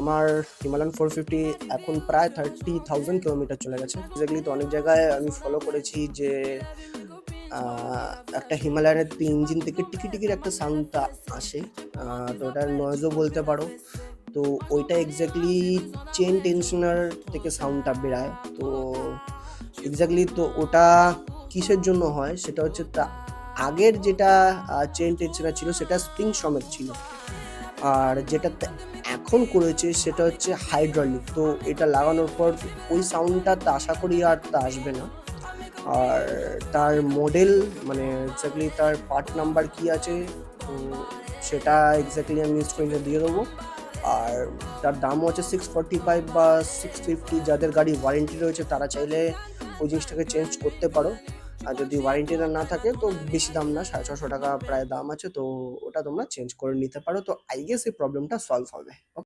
আমার হিমালয়ান 450 এখন প্রায় 30,000 কিলোমিটার চলে গেছে। এক্স্যাক্টলি তো অনেক জায়গায় আমি ফলো করেছি যে একটা হিমালয়ানের ইঞ্জিন থেকে টিকির একটা সাউন্ডটা আসে, তো ওটার নয়েজও বলতে পারো। তো ওইটা এক্স্যাক্টলি চেন টেনশনার থেকে সাউন্ডটা বেরায়। তো এক্স্যাক্টলি তো ওটা কিসের জন্য হয় সেটা হচ্ছে আগের যেটা চেন টেনশনার ছিল সেটা স্প্রিং সমেত ছিল, আর যেটা এখন করেছে সেটা হচ্ছে হাইড্রোলিক। তো এটা লাগানোর পর ওই সাউন্ডটা তা আশা করি আর তা আসবে না। আর তার মডেল মানে এক্স্যাক্টলি তার পার্ট নাম্বার কি আছে তো সেটা এক্স্যাক্টলি আমি স্ক্রিনে দিয়ে দেবো। আর তার দামও হচ্ছে 645 বা 650। যাদের গাড়ি ওয়ারেন্টি রয়েছে তারা চাইলে ওই জিনিসটাকে চেঞ্জ করতে পারো, আর যদি ওয়ারেন্টিটা না থাকে তো বেশি দাম না, 650 টাকা প্রায় দাম আছে, তো ওটা তোমরা চেঞ্জ করে নিতে পারো। তো আই গেস এই প্রবলেমটা সলভ হবে।